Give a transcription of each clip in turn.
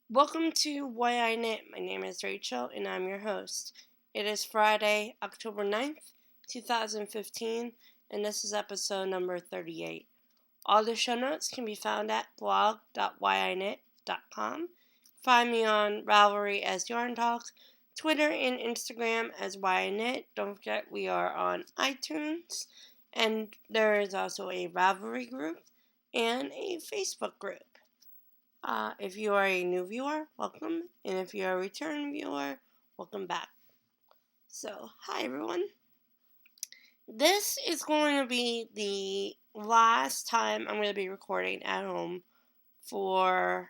Welcome to Why I Knit. My name is Rachel and I'm your host. It is Friday, October 9th, 2015, and this is episode number 38. All the show notes can be found at blog.whyknit.com. Find me on Ravelry as Yarn Talk, Twitter and Instagram as Why I Knit. Don't forget we are on iTunes, and there is also a Ravelry group and a Facebook group. If you are a new viewer, welcome. And if you're a return viewer, welcome back. So, hi everyone. This is going to be the last time I'm going to be recording at home for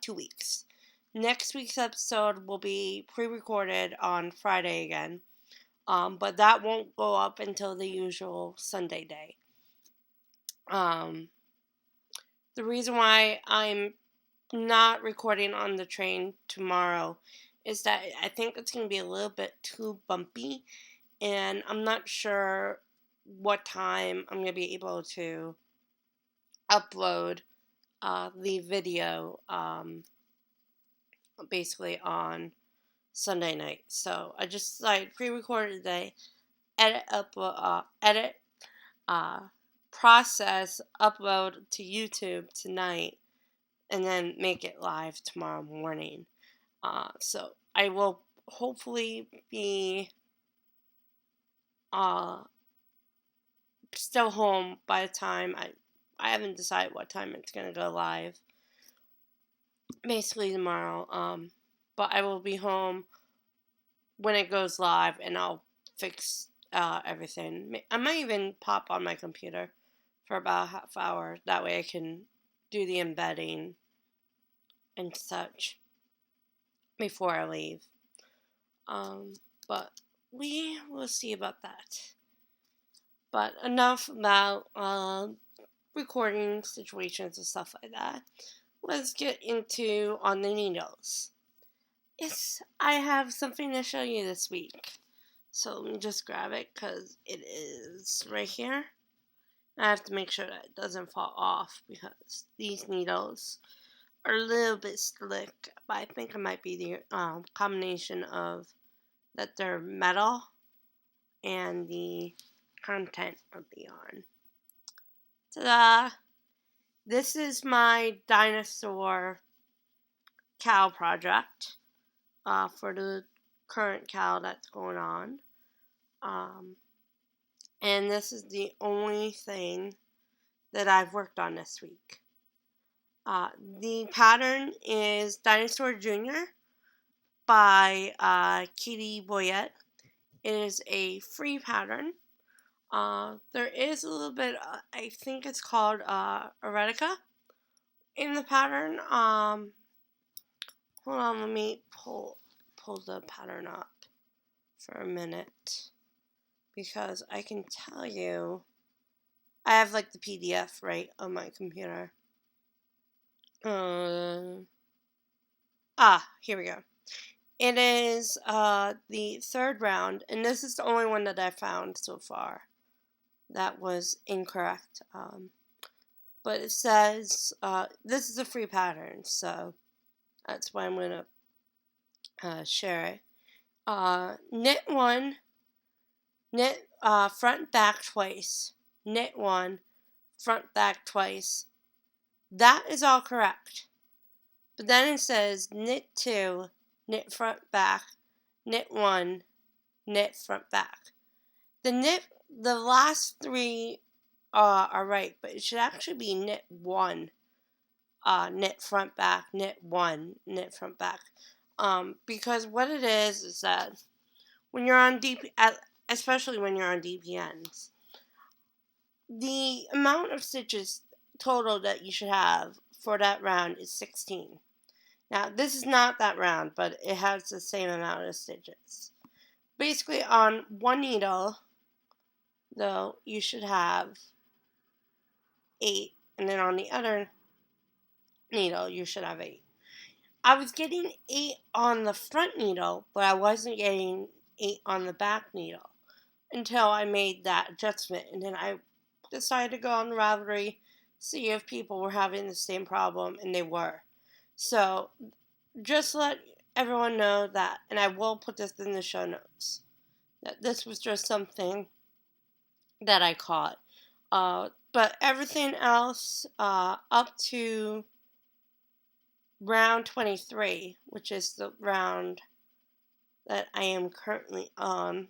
2 weeks. Next week's episode will be pre-recorded on Friday again. But that won't go up until the usual Sunday day. The reason why I'm not recording on the train tomorrow is that I think it's going to be a little bit too bumpy, and I'm not sure what time I'm going to be able to upload the video basically on Sunday night. So I just pre-recorded today, edit, process, upload to YouTube tonight, and then make it live tomorrow morning. So I will hopefully be still home by the time I haven't decided what time it's gonna go live. Basically tomorrow. But I will be home when it goes live, and I'll fix everything. I might even pop on my computer for about a half hour. That way I can do the embedding and such before I leave. But we will see about that. But enough about recording situations and stuff like that. Let's get into On the Needles. Yes, I have something to show you this week. So let me just grab it because it is right here. I have to make sure that it doesn't fall off because these needles are a little bit slick. But I think it might be the combination of that they're metal and the content of the yarn. Ta-da! This is my dinosaur cow project for the current cow that's going on. And this is the only thing that I've worked on this week. The pattern is Dinosaur Jr. by Katie Boyette. It is a free pattern. There is a little bit, I think it's called erotica in the pattern. Hold on, let me pull the pattern up for a minute, because I can tell you, I have like the PDF right on my computer. Here we go. It is the third round, and this is the only one that I found so far that was incorrect. But it says this is a free pattern, so that's why I'm going to share it. Knit one, knit front back twice, knit one, front back twice. That is all correct. But then it says knit two, knit front back, knit one, knit front back. The last three are right, but it should actually be knit one, knit front back, knit one, knit front back. Because what it is that when you're on especially when you're on DPNs, the amount of stitches total that you should have for that round is 16. Now, this is not that round, but it has the same amount of stitches. Basically, on one needle, though, you should have 8, and then on the other needle, you should have 8. I was getting 8 on the front needle, but I wasn't getting 8 on the back needle until I made that adjustment, and then I decided to go on Ravelry, see if people were having the same problem, and they were. So just let everyone know that, and I will put this in the show notes, that this was just something that I caught. But everything else up to round 23, which is the round that I am currently on,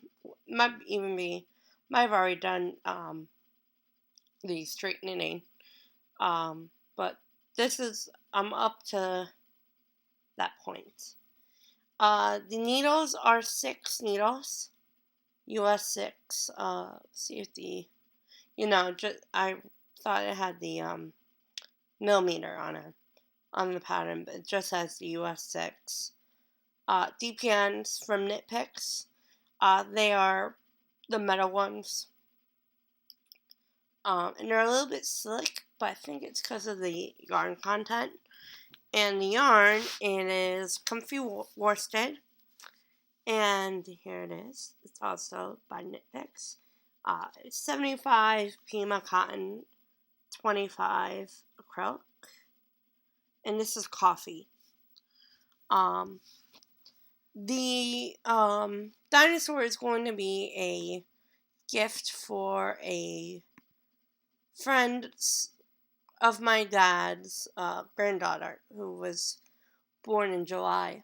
might even be, might have already done the straightening. But this is, I'm up to that point. The needles are 6 needles, US 6. See if the, I thought it had the millimeter on the pattern, but it just has the US 6. DPNs from Knit Picks. They are the metal ones. And they're a little bit slick, but I think it's because of the yarn content. And the yarn, it is Comfy Worsted. And here it is. It's also by Knit Picks. 75 Pima cotton, 25 acrylic. And this is coffee. The dinosaur is going to be a gift for a friend of my dad's granddaughter who was born in July.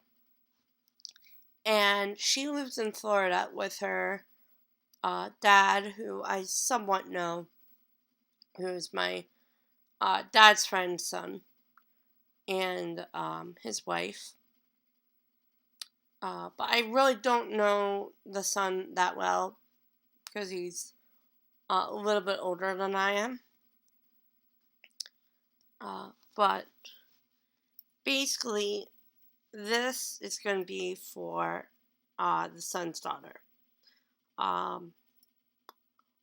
And she lives in Florida with her dad, who I somewhat know, who's my dad's friend's son, and his wife. But I really don't know the son that well because he's a little bit older than I am. But basically, this is going to be for the son's daughter.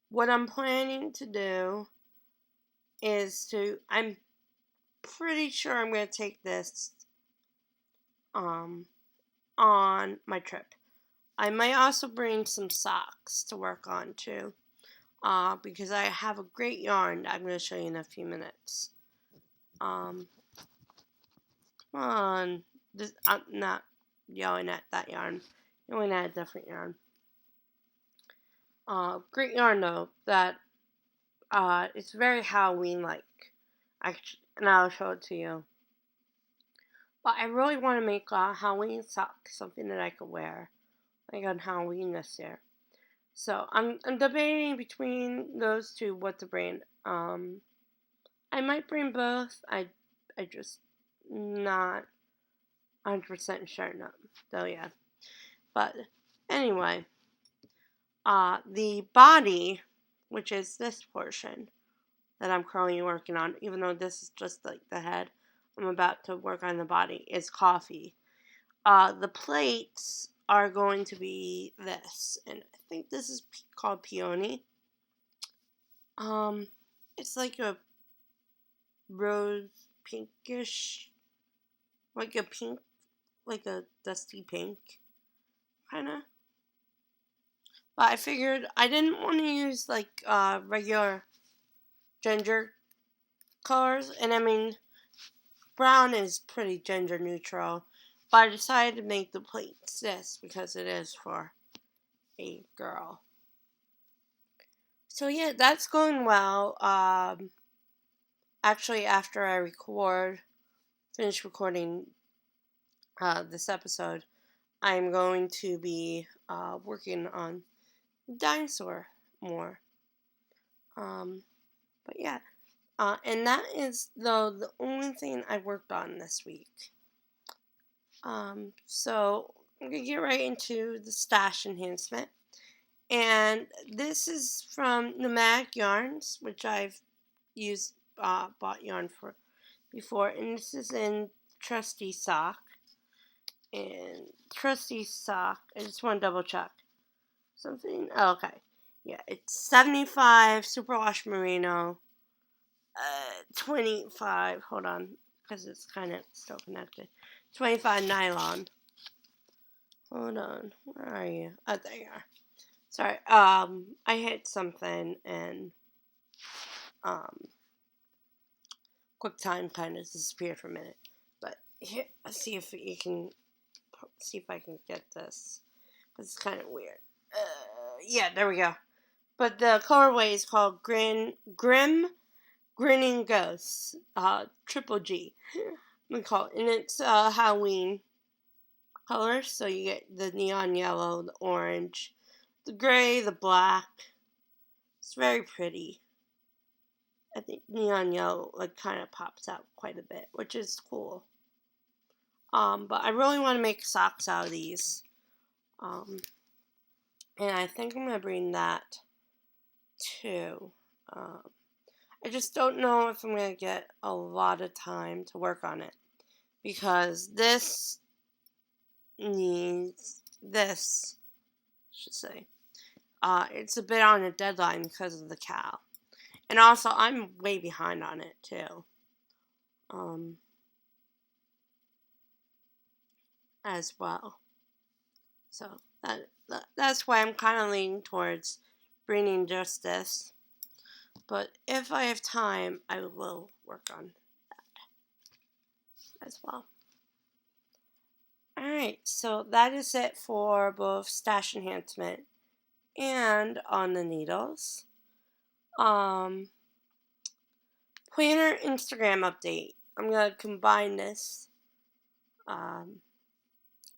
What I'm planning to do is I'm pretty sure I'm going to take this on my trip. I might also bring some socks to work on too, because I have a great yarn that I'm going to show you in a few minutes. Come on, I'm not yelling at that yarn, yelling at a different yarn. Great yarn though, that it's very Halloween-like. And I'll show it to you. But I really want to make Halloween socks, something that I could wear, like on Halloween this year. So I'm debating between those two what to bring. I might bring both. I just not 100% sure though yet. But anyway, the body, which is this portion that I'm currently working on, even though this is just like the head, I'm about to work on the body, is coffee. The plates are going to be this, and I think this is called peony. It's like a rose pinkish, like a pink, like a dusty pink, kinda. But I figured I didn't want to use like regular ginger colors, and I mean brown is pretty gender neutral. But I decided to make the plates this because it is for a girl. So yeah, that's going well. Actually, after I finish recording this episode, I'm going to be working on dinosaur more. But yeah, and that is though the only thing I worked on this week. So I'm gonna get right into the stash enhancement. And this is from Nomadic Yarns, which I've bought yarn for before. And this is in Trusty Sock. And Trusty Sock, I just want to double check something. Oh, okay. Yeah, it's 75 Superwash Merino. 25, hold on, because it's kind of still connected. 25 nylon. Hold on, where are you? Oh, there you are. Sorry, I hit something and, QuickTime kind of disappeared for a minute. But here, let's see if you can see if I can get this. It's kind of weird. Yeah, there we go. But the colorway is called Grim Grinning Ghosts, Triple G. We call it, and it's Halloween colors. So you get the neon yellow, the orange, the gray, the black. It's very pretty. I think neon yellow like kind of pops out quite a bit, which is cool. But I really want to make socks out of these. And I think I'm gonna bring that too. I just don't know if I'm gonna get a lot of time to work on it because this needs this. I should say. It's a bit on a deadline because of the cow, and also I'm way behind on it too. As well. So that's why I'm kind of leaning towards bringing just this. But if I have time, I will work on that as well. Alright, so that is it for both stash enhancement and on the needles. Planner Instagram update. I'm going to combine this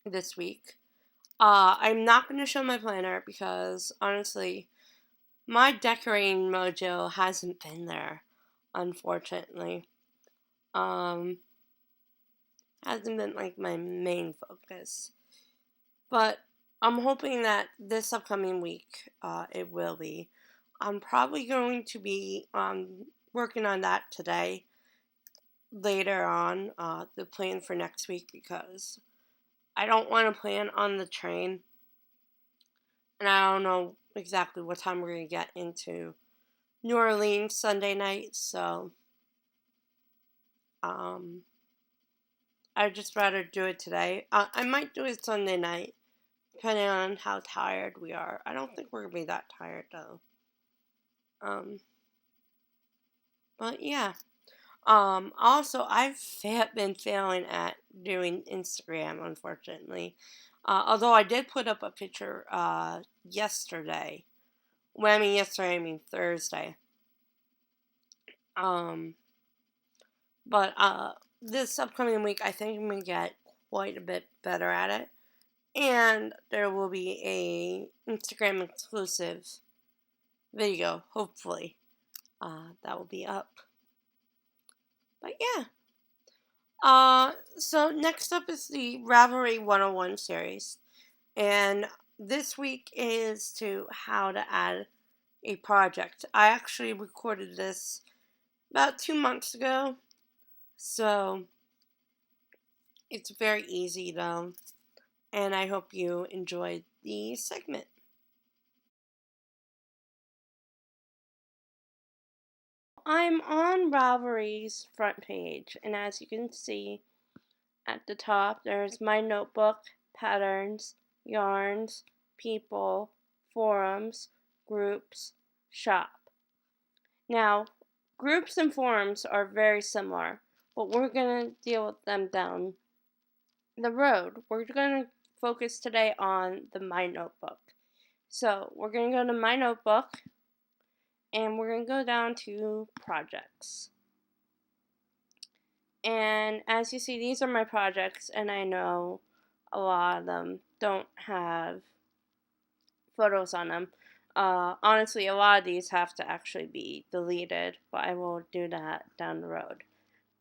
this week. I'm not going to show my planner because honestly, my decorating mojo hasn't been there, unfortunately. Hasn't been like my main focus. But I'm hoping that this upcoming week it will be. I'm probably going to be working on that today, later on, the plan for next week because I don't want to plan on the train. And I don't know exactly what time we're going to get into New Orleans Sunday night, so I'd just rather do it today. I might do it Sunday night, depending on how tired we are. I don't think we're gonna be that tired though. But yeah. Also, I've been failing at doing Instagram, unfortunately. Although I did put up a picture yesterday. When I mean yesterday, I mean Thursday. But this upcoming week, I think I'm gonna get quite a bit better at it, and there will be a Instagram exclusive video, hopefully, that will be up. But yeah. So next up is the Ravelry 101 series, and this week is to how to add a project. I actually recorded this about 2 months ago, so it's very easy though, and I hope you enjoyed the segment. I'm on Ravelry's front page, and as you can see at the top, there's my notebook, patterns, yarns, people, forums, groups, shop. Now, groups and forums are very similar, but we're going to deal with them down the road. We're going to focus today on the My Notebook. So, we're going to go to My Notebook, and we're going to go down to projects. And as you see, these are my projects, and I know a lot of them don't have photos on them. Honestly, a lot of these have to actually be deleted, but I will do that down the road.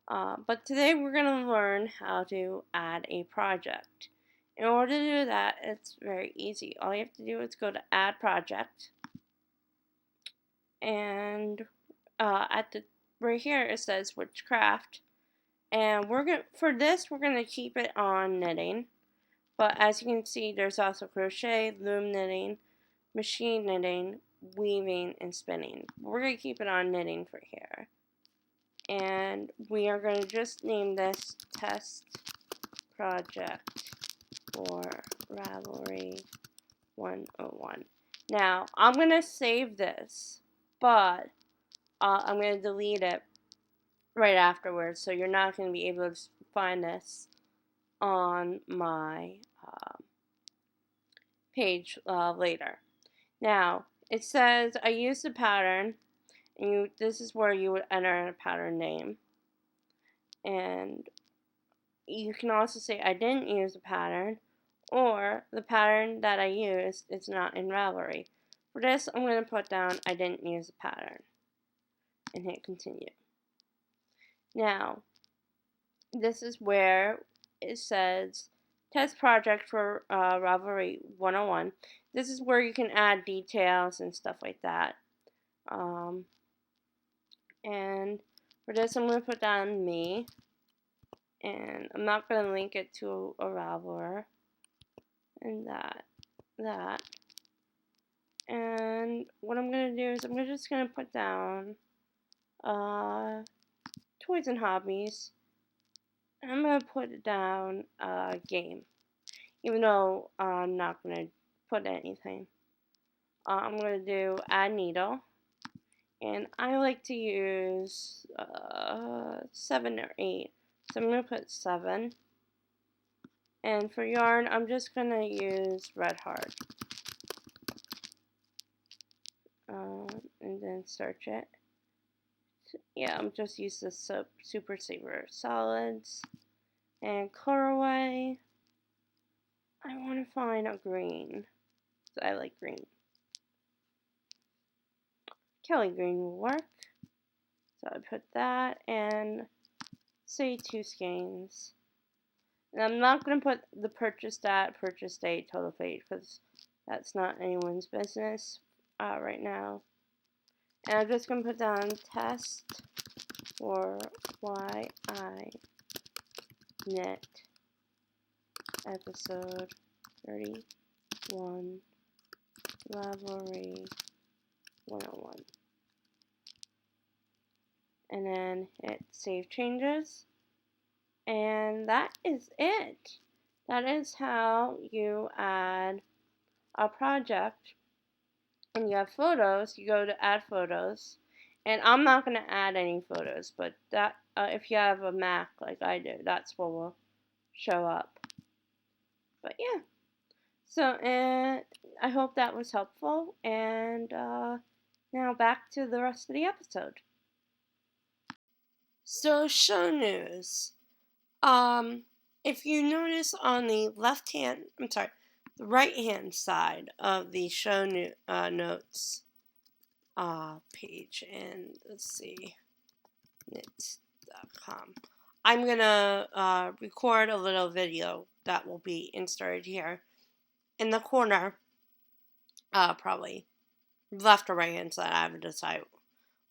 But today we're going to learn how to add a project. In order to do that, it's very easy. All you have to do is go to Add Project, and right here it says Witchcraft. And for this we're gonna keep it on knitting, but as you can see, there's also crochet, loom knitting, machine knitting, weaving, and spinning. We're gonna keep it on knitting for here, and we are gonna just name this test project for Ravelry 101. Now I'm gonna save this, but I'm gonna delete it right afterwards, so you're not going to be able to find this on my page later. Now, it says I used a pattern, and this is where you would enter a pattern name. And you can also say I didn't use a pattern, or the pattern that I used is not in Ravelry. For this, I'm going to put down I didn't use a pattern and hit continue. Now, this is where it says test project for Ravelry 101. This is where you can add details and stuff like that. And for this, I'm going to put down me. And I'm not going to link it to a Ravelry. And that. And what I'm going to do is I'm just going to put down toys and hobbies. And I'm going to put it down game. Even though I'm not going to put anything. I'm going to do add needle. And I like to use 7 or 8. So I'm going to put 7. And for yarn, I'm just going to use Red Heart. And then search it. Yeah, I'm just use the Super Saver Solids. And colorway. I want to find a green. So I like green. Kelly green will work. So I put that and say 2 skeins. And I'm not going to put the purchase date, total fate, because that's not anyone's business right now. And I'm just going to put down test for YI knit episode 31 Ravelry 101. And then hit save changes. And that is it. That is how you add a project. And you have photos, you go to add photos. And I'm not going to add any photos, but that if you have a Mac like I do, that's what will show up. But yeah. So I hope that was helpful. And now back to the rest of the episode. So show news. If you notice on the the right hand side of the show notes page, and let's see, knits.com. I'm gonna record a little video that will be inserted here in the corner, probably left or right hand side. I haven't decided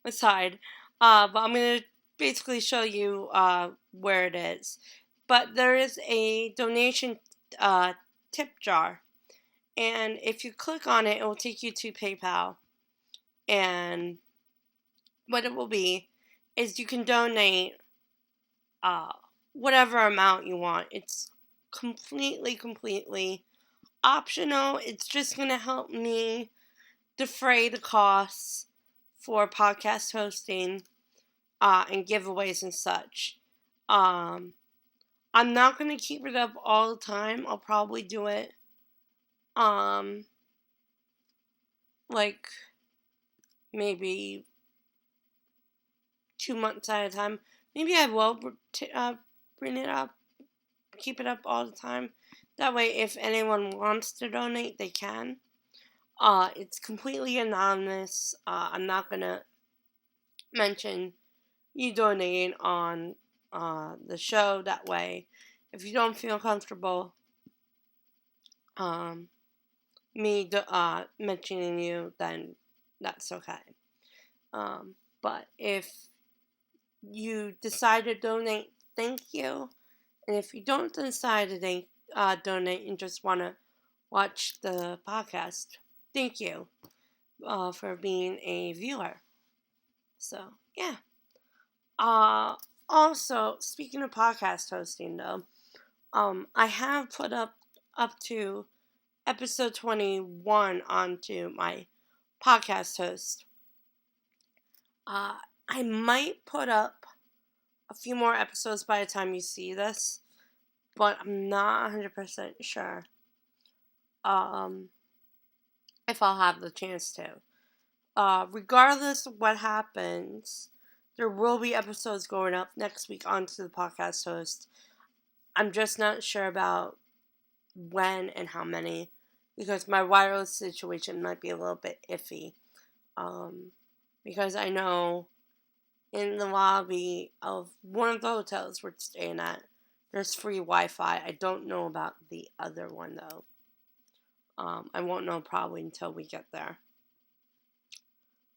which side, but I'm gonna basically show you where it is. But there is a donation tip jar, and if you click on it, it will take you to PayPal. And what it will be is you can donate whatever amount you want. It's completely optional. It's just going to help me defray the costs for podcast hosting and giveaways and such. I'm not going to keep it up all the time. I'll probably do it like maybe 2 months at a time. Maybe I will bring it up, keep it up all the time. That way, if anyone wants to donate, they can. It's completely anonymous. I'm not gonna mention you donating on the show. That way, if you don't feel comfortable, me mentioning you, then that's okay. But if you decide to donate, thank you. And if you don't decide to donate and just want to watch the podcast, thank you for being a viewer. So, yeah. Also, speaking of podcast hosting, though, I have put up to episode 21 onto my podcast host. I might put up a few more episodes by the time you see this, but I'm not 100% sure if I'll have the chance to. Regardless of what happens, there will be episodes going up next week onto the podcast host. I'm just not sure about when and how many, because my wireless situation might be a little bit iffy. Because I know in the lobby of one of the hotels we're staying at, there's free Wi-Fi. I don't know about the other one though. I won't know probably until we get there.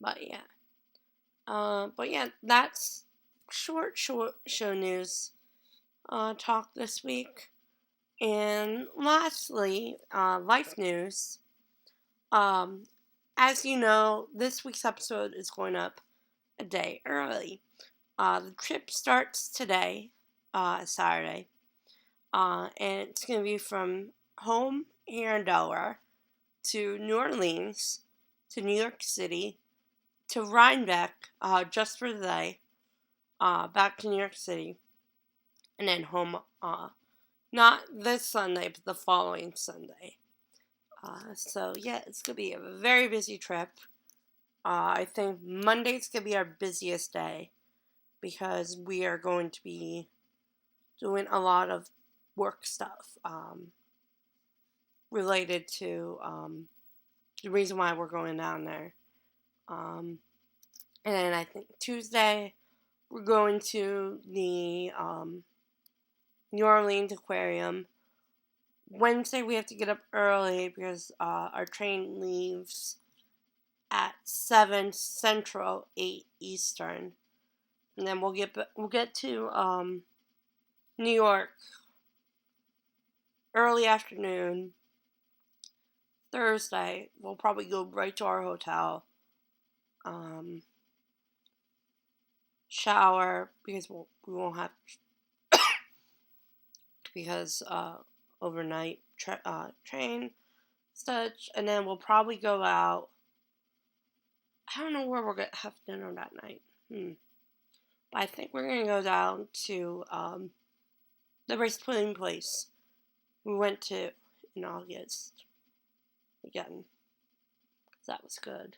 But yeah, that's short show news talk this week. And lastly, life news. As you know, this week's episode is going up a day early. The trip starts today, Saturday, and it's going to be from home here in Delaware to New Orleans to New York City to Rhinebeck, just for the day, back to New York City, and then home, not this Sunday, but the following Sunday. So yeah, it's going to be a very busy trip. I think Monday's going to be our busiest day because we are going to be doing a lot of work stuff related to the reason why we're going down there. And then I think Tuesday we're going to the New Orleans Aquarium. Wednesday we have to get up early because our train leaves at 7 Central, 8 Eastern, and then we'll get to New York early afternoon. Thursday we'll probably go right to our hotel, shower because we won't have because overnight train such, and then we'll probably go out. I don't know where we're gonna have dinner that night. But I think we're gonna go down to the rice pudding place we went to in August again. That was good.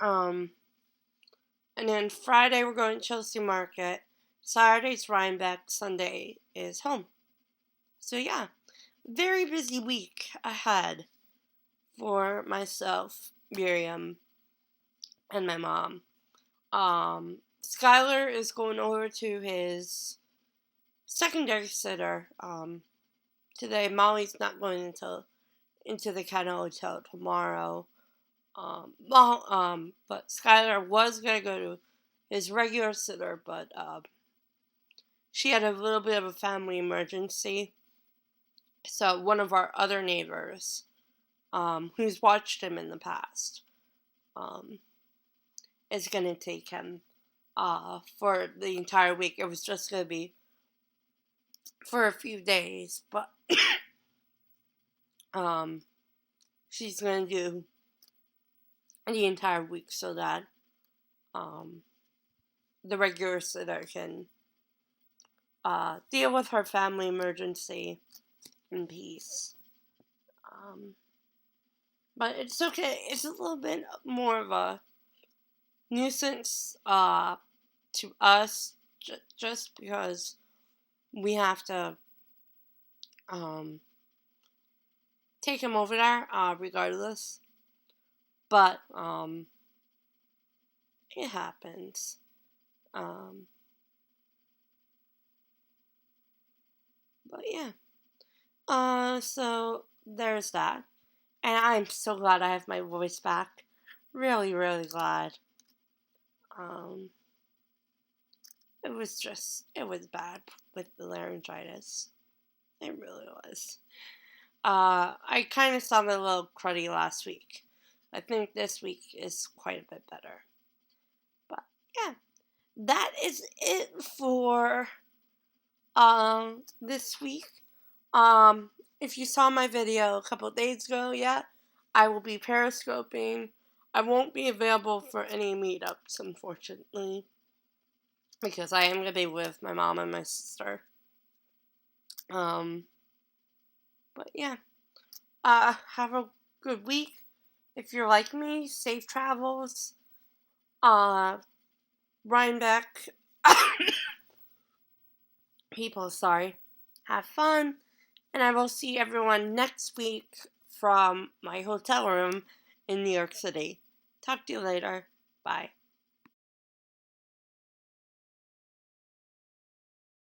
And then Friday we're going to Chelsea Market. Saturday's Rhinebeck. Sunday is home. So yeah, very busy week ahead for myself, Miriam, and my mom. Skylar is going over to his secondary sitter today. Molly's not going into the Canal Hotel tomorrow. But Skylar was gonna go to his regular sitter, but she had a little bit of a family emergency. So one of our other neighbors, who's watched him in the past, is gonna take him for the entire week. It was just gonna be for a few days, but she's gonna do the entire week so that the regular sitter can deal with her family emergency in peace. But it's okay. It's a little bit more of a nuisance to us just because we have to take him over there regardless. But it happens. But yeah. So there's that. And I'm so glad I have my voice back. Really, really glad. It was bad with the laryngitis. It really was. I kind of sounded a little cruddy last week. I think this week is quite a bit better. But yeah, that is it for this week. If you saw my video a couple days ago, I will be periscoping. I won't be available for any meetups, unfortunately. because I am going to be with my mom and my sister. Um, but yeah, have a good week. If you're like me, safe travels. Rhinebeck people, sorry. Have fun, and I will see everyone next week from my hotel room in New York City. Talk to you later. Bye.